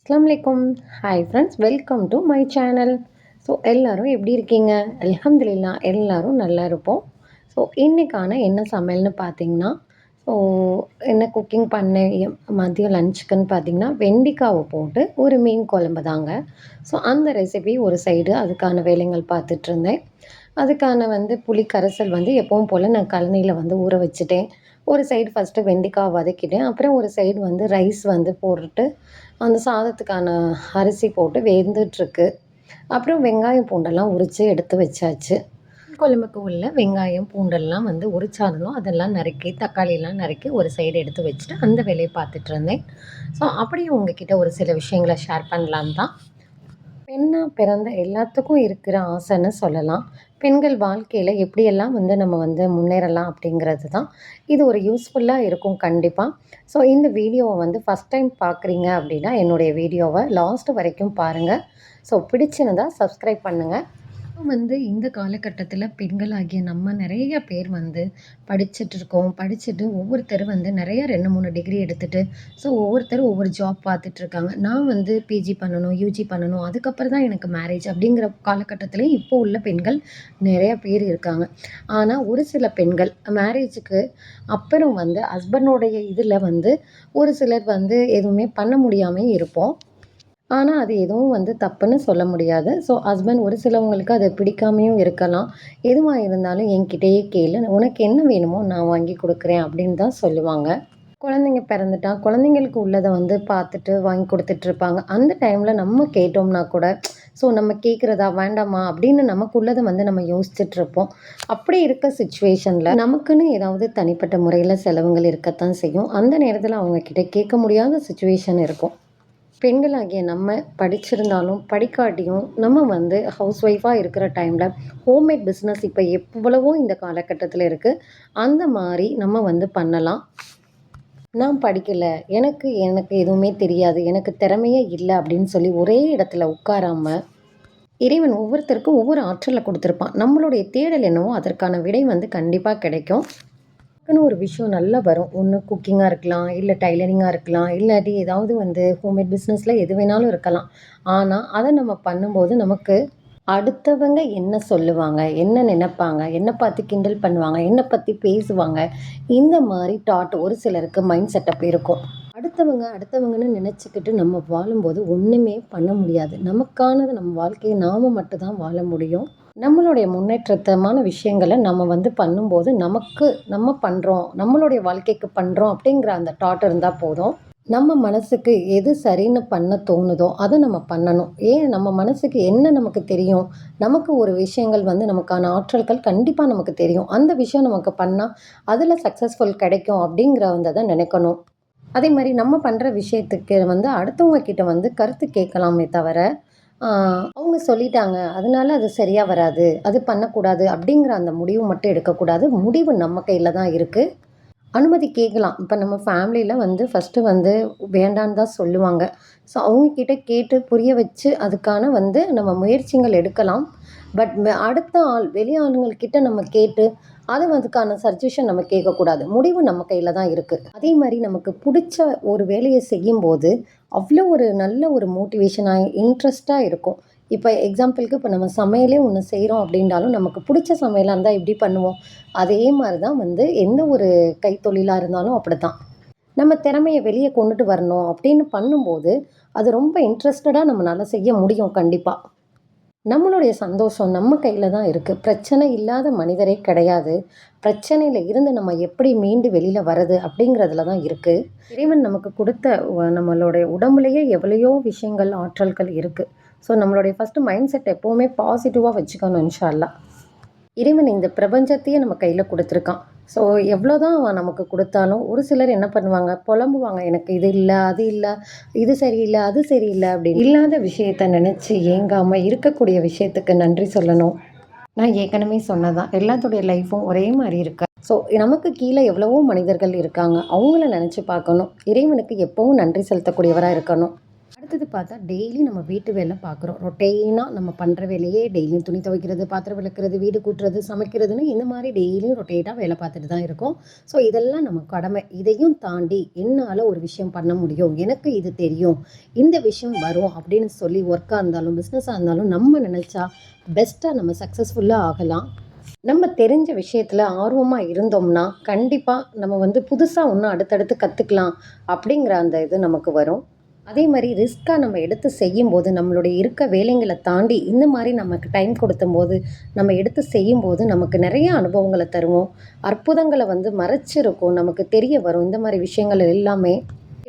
அஸ்ஸலாமு hi friends, welcome to my channel. So எல்லோரும் எப்படி இருக்கீங்க? அல்ஹம்துலில்லாஹ் எல்லோரும் நல்லா இருப்போம். ஸோ இன்றைக்கான என்ன சமையல்னு பார்த்தீங்கன்னா, ஸோ என்ன குக்கிங் பண்ணேன் மதியம் லஞ்சுக்குன்னு பார்த்தீங்கன்னா, வெண்டைக்காவை போட்டு ஒரு மீன் குழம்பு தாங்க. ஸோ அந்த ரெசிபி ஒரு சைடு அதுக்கான வேலைகள் பார்த்துட்ருந்தேன். அதுக்கான புளி கரைசல் எப்பவும் போல் நான் கழனியில் ஊற வச்சுட்டேன். ஒரு சைடு ஃபஸ்ட்டு வெண்டைக்காய் வதக்கிட்டேன். அப்புறம் ஒரு சைடு ரைஸ் போட்டுட்டு அந்த சாதத்துக்கான அரிசி போட்டு வெந்துட்டுருக்கு. அப்புறம் வெங்காயம் பூண்டெல்லாம் உரித்து எடுத்து வச்சாச்சு. குழம்புக்கு உள்ள வெங்காயம் பூண்டெல்லாம் உரிச்சாலும் அதெல்லாம் நறுக்கி தக்காளியெல்லாம் நறுக்கி ஒரு சைடு எடுத்து வச்சுட்டு அந்த வேலையை பார்த்துட்டு இருந்தேன். ஸோ அப்படியே உங்ககிட்ட ஒரு சில விஷயங்களை ஷேர் பண்ணலான்னு தான். பெண்ணாக பிறந்த எல்லாத்துக்கும் இருக்கிற ஆசைன்னு சொல்லலாம். பெண்கள் வாழ்க்கையில் எப்படியெல்லாம் நம்ம முன்னேறலாம் அப்படிங்கிறது தான். இது ஒரு யூஸ்ஃபுல்லாக இருக்கும் கண்டிப்பாக. ஸோ இந்த வீடியோவை ஃபஸ்ட் டைம் பார்க்குறீங்க அப்படின்னா என்னுடைய வீடியோவை லாஸ்ட்டு வரைக்கும் பாருங்கள். ஸோ பிடிச்சிருந்தா சப்ஸ்கிரைப் பண்ணுங்கள். இந்த காலகட்டத்தில் பெண்களாகிய நம்ம நிறைய பேர் படிச்சுட்ருக்கோம். படிச்சுட்டு ஒவ்வொருத்தர் நிறைய 2, 3 டிகிரி எடுத்துகிட்டு ஸோ ஒவ்வொருத்தர் ஒவ்வொரு ஜாப் பார்த்துட்ருக்காங்க. நான் பிஜி பண்ணணும், யூஜி பண்ணணும், அதுக்கப்புறம் தான் எனக்கு மேரேஜ் அப்படிங்கிற காலகட்டத்திலே இப்போ உள்ள பெண்கள் நிறைய பேர் இருக்காங்க. ஆனால் ஒரு சில பெண்கள் மேரேஜுக்கு அப்புறம் ஹஸ்பண்டோடைய இதில் ஒரு சிலர் எதுவுமே பண்ண முடியாமல் இருப்போம். ஆனால் அது எதுவும் தப்புன்னு சொல்ல முடியாது. ஸோ ஹஸ்பண்ட் ஒரு சிலவங்களுக்கு அது பிடிக்காமையும் இருக்கலாம். எதுவாக இருந்தாலும் என்கிட்டயே கேளு, உனக்கு என்ன வேணுமோ நான் வாங்கி கொடுக்குறேன் அப்படின்னு தான் சொல்லுவாங்க. குழந்தைங்க பிறந்துட்டா குழந்தைங்களுக்கு உள்ளதை பார்த்துட்டு வாங்கி கொடுத்துட்ருப்பாங்க. அந்த டைமில் நம்ம கேட்டோம்னா கூட ஸோ நம்ம கேட்குறதா வேண்டாமா அப்படின்னு நமக்குள்ளதை நம்ம யோசிச்சுட்ருப்போம். அப்படி இருக்க சுச்சுவேஷனில் நமக்குன்னு ஏதாவது தனிப்பட்ட முறையில் செலவுகள் இருக்கத்தான் செய்யும். அந்த நேரத்தில் அவங்கக்கிட்ட கேட்க முடியாத சுச்சுவேஷன் இருக்கும். பெண்களாகிய நம்ம படிச்சிருந்தாலும் படிக்காட்டியும் நம்ம ஹவுஸ் ஒய்ஃபாக இருக்கிற டைமில் ஹோம்மேட் பிஸ்னஸ் இப்போ எவ்வளவோ இந்த காலகட்டத்தில் இருக்குது. அந்த மாதிரி நம்ம பண்ணலாம். நான் படிக்கலை, எனக்கு எனக்கு எதுவுமே தெரியாது, எனக்கு திறமையே இல்லை அப்படின்னு சொல்லி ஒரே இடத்துல உட்காராமல் இறைவன் ஒவ்வொருத்தருக்கும் ஒவ்வொரு ஆற்றலை கொடுத்துருப்பான். நம்மளுடைய தேடல் என்னவோ அதற்கான விடை கண்டிப்பாக கிடைக்கும். ஒரு விஷயம் நல்லா வரும். ஒன்று குக்கிங்காக இருக்கலாம், இல்லை டைலரிங்காக இருக்கலாம், இல்லாட்டி ஏதாவது ஹோம்மேட் பிஸ்னஸில் எது வேணாலும் இருக்கலாம். ஆனால் அதை நம்ம பண்ணும்போது நமக்கு அடுத்தவங்க என்ன சொல்லுவாங்க, என்ன நினைப்பாங்க, என்னை பார்த்து கிண்டல் பண்ணுவாங்க, என்னை பற்றி பேசுவாங்க, இந்த மாதிரி தாட் ஒரு சிலருக்கு மைண்ட் செட்டப் இருக்கும். அடுத்தவங்கன்னு நினச்சிக்கிட்டு நம்ம வாழும்போது ஒன்றுமே பண்ண முடியாது. நமக்கானது நம்ம வாழ்க்கையை நாம் மட்டும்தான் வாழ முடியும். நம்மளுடைய முன்னேற்றமான விஷயங்களை நம்ம பண்ணும்போது நம்ம பண்ணுறோம், நம்மளுடைய வாழ்க்கைக்கு பண்ணுறோம் அப்படிங்கிற அந்த தாட் இருந்தால் போதும். நம்ம மனசுக்கு எது சரின்னு பண்ண தோணுதோ அதை நம்ம பண்ணணும். ஏன் நம்ம மனசுக்கு என்ன நமக்கு தெரியும், நமக்கு ஒரு விஷயங்கள் நமக்கான ஆற்றல்கள் கண்டிப்பாக நமக்கு தெரியும். அந்த விஷயம் நமக்கு பண்ணால் அதில் சக்ஸஸ்ஃபுல் கிடைக்கும் அப்படிங்கிறத நினைக்கணும். அதே மாதிரி நம்ம பண்ணுற விஷயத்துக்கு அடுத்தவங்க கிட்ட கருத்து கேட்கலாமே தவிர அவங்க சொல்லிட்டாங்க அதனால அது சரியாக வராது, அது பண்ணக்கூடாது அப்படிங்கிற அந்த முடிவு மட்டும் எடுக்கக்கூடாது. முடிவு நம்ம கையில் தான் இருக்குது. அனுமதி கேட்கலாம். இப்போ நம்ம ஃபேமிலியில் ஃபஸ்ட்டு வேண்டான்னு தான் சொல்லுவாங்க. ஸோ அவங்கக்கிட்ட கேட்டு புரிய வச்சு அதுக்கான நம்ம முயற்சிகள் எடுக்கலாம். பட் அடுத்த வெளி ஆளுங்கள்கிட்ட நம்ம கேட்டு அதுக்கான சஜஷன் நம்ம கேட்கக்கூடாது. முடிவு நம்ம கையில் தான் இருக்குது. அதே மாதிரி நமக்கு பிடிச்ச ஒரு வேலையை செய்யும்போது அவ்வளோ ஒரு நல்ல ஒரு மோட்டிவேஷனாக இன்ட்ரெஸ்ட்டாக இருக்கும். இப்போ எக்ஸாம்பிளுக்கு இப்போ நம்ம சமையலே ஒன்று செய்கிறோம் அப்படின்னாலும் நமக்கு பிடிச்ச சமையலாக இருந்தால் எப்படி பண்ணுவோம்? அதே மாதிரி தான் எந்த ஒரு கைத்தொழிலாக இருந்தாலும் அப்படி தான். நம்ம திறமையை வெளியே கொண்டுட்டு வரணும் அப்படின்னு பண்ணும்போது அது ரொம்ப இன்ட்ரெஸ்டடாக நம்மளால் செய்ய முடியும் கண்டிப்பாக. நம்மளுடைய சந்தோஷம் நம்ம கையில் தான் இருக்குது. பிரச்சனை இல்லாத மனிதரே கிடையாது. பிரச்சனையில் இருந்து நம்ம எப்படி மீண்டு வெளியில் வர்றது அப்படிங்கிறதுல தான் இருக்குது. இறைவன் நமக்கு கொடுத்த நம்மளுடைய உடம்புலையே எவ்வளையோ விஷயங்கள் ஆற்றல்கள் இருக்குது. ஸோ நம்மளுடைய ஃபஸ்ட்டு மைண்ட் செட் எப்போவுமே பாசிட்டிவாக வச்சுக்கணும் இன்ஷா அல்லாஹ். இறைவன் இந்த பிரபஞ்சத்தையே நம்ம கையில் கொடுத்துருக்கான். ஸோ எவ்வளோ தான் அவன் நமக்கு கொடுத்தாலும் ஒரு சிலர் என்ன பண்ணுவாங்க, புலம்புவாங்க, எனக்கு இது இல்லை, அது இல்லை, இது சரியில்லை, அது சரியில்லை அப்படின்னு. இல்லாத விஷயத்த நினச்சி ஏங்காமல் இருக்கக்கூடிய விஷயத்துக்கு நன்றி சொல்லணும். நான் ஏற்கனவே சொன்னதான், எல்லாத்துடைய லைஃப்பும் ஒரே மாதிரி இருக்கு. ஸோ நமக்கு கீழே எவ்வளவோ மனிதர்கள் இருக்காங்க, அவங்கள நினச்சி பார்க்கணும். இறைவனுக்கு எப்போவும் நன்றி செலுத்தக்கூடியவராக இருக்கணும். அடுத்தது பார்த்தா டெய்லி நம்ம வீட்டு வேலை பார்க்குறோம். ரொட்டீனாக நம்ம பண்ணுற வேலையே டெய்லியும் துணி துவைக்கிறது, பாத்திரம் விளக்குறது, வீடு கூட்டுறது, சமைக்கிறதுன்னு இந்த மாதிரி டெய்லியும் ரொட்டேட்டாக வேலை பார்த்துட்டு தான் இருக்கோம். ஸோ இதெல்லாம் நம்ம கடமை. இதையும் தாண்டி என்னால் ஒரு விஷயம் பண்ண முடியும், எனக்கு இது தெரியும், இந்த விஷயம் வரும் அப்படின்னு சொல்லி ஒர்க்காக இருந்தாலும் பிஸ்னஸாக இருந்தாலும் நம்ம நினச்சா பெஸ்ட்டாக நம்ம சக்ஸஸ்ஃபுல்லாக ஆகலாம். நம்ம தெரிஞ்ச விஷயத்தில் ஆர்வமாக இருந்தோம்னா கண்டிப்பாக நம்ம வந்து புதுசாக இன்னும் அடுத்தடுத்து கற்றுக்கலாம் அப்படிங்கிற அந்த இது நமக்கு வரும். அதே மாரி ரிஸ்க்காக நம்ம எடுத்து செய்யும்போது, நம்மளுடைய இருக்க வேலைங்கள தாண்டி இந்த மாரி நமக்கு டைம் கொடுத்தம்போது, நம்ம எடுத்து செய்யும்போது நமக்கு நெறைய அனுபவங்கள தருவோம். அற்புதங்கள வந்து மறைச்சிருக்கும். நமக்கு தெரிய வரும். இந்த மாரி விஷயங்கள் எல்லாமே.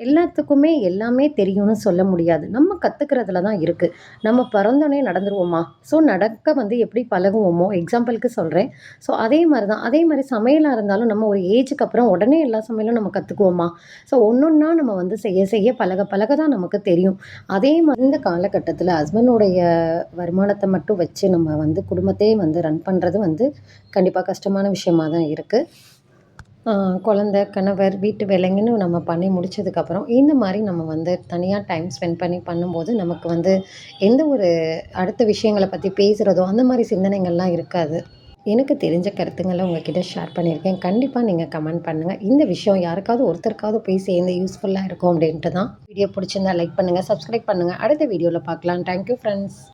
எல்லாத்துக்குமே எல்லாமே தெரியும்னு சொல்ல முடியாது. நம்ம கத்துக்கிறதுல தான் இருக்கு. நம்ம பிறந்தோனே நடந்துருவோமா? ஸோ நடக்க வந்து எப்படி பழகுவோமோ, எக்ஸாம்பிளுக்கு சொல்றேன். ஸோ அதே மாரி தான். அதே மாரி சமையலா இருந்தாலும் நம்ம ஒரு ஏஜுக்கு அப்புறம் உடனே எல்லா சமையலும் நம்ம கத்துக்குவோமா? ஸோ ஒண்ணொன்னா நம்ம வந்து செய்ய செய்ய பழக பழக தான் நமக்கு தெரியும். அதே மாரி இந்த காலகட்டத்தில ஹஸ்பண்டுடைய வருமானத்த மட்டும் வச்சு நம்ம வந்து குடும்பத்தையே வந்து ரன் பண்றது வந்து கண்டிப்பா கஷ்டமான விஷயமா தான் இருக்கு. குழந்த, கணவர், வீட்டு வேலைங்கன்னு நம்ம பண்ணி முடிச்சதுக்கப்புறம், இந்த மாரி நம்ம வந்து தனியா டைம் ஸ்பெண்ட் பண்ணி பண்ணும்போது, நமக்கு வந்து எந்த ஒரு அடுத்த விஷயங்கள பத்தி பேசுறதோ, அந்த மாரி சிந்தனைகள்லாம் இருக்காது. எனக்கு தெரிஞ்ச கருத்துங்கள உங்ககிட்ட ஷேர் பண்ணியிருக்கேன். கண்டிப்பா நீங்க கமெண்ட் பண்ணுங்க. இந்த விஷயம் யாருக்காவது ஒருத்தருக்காவது போய் சேர்ந்து யூஸ்ஃபுல்லா இருக்கும் அப்டின்ட்டு தான். வீடியோ புடிச்சிருந்தா லைக் பண்ணுங்க, சப்ஸ்கிரைப் பண்ணுங்க. அடுத்த வீடியோல பார்க்கலாம். Thank you friends.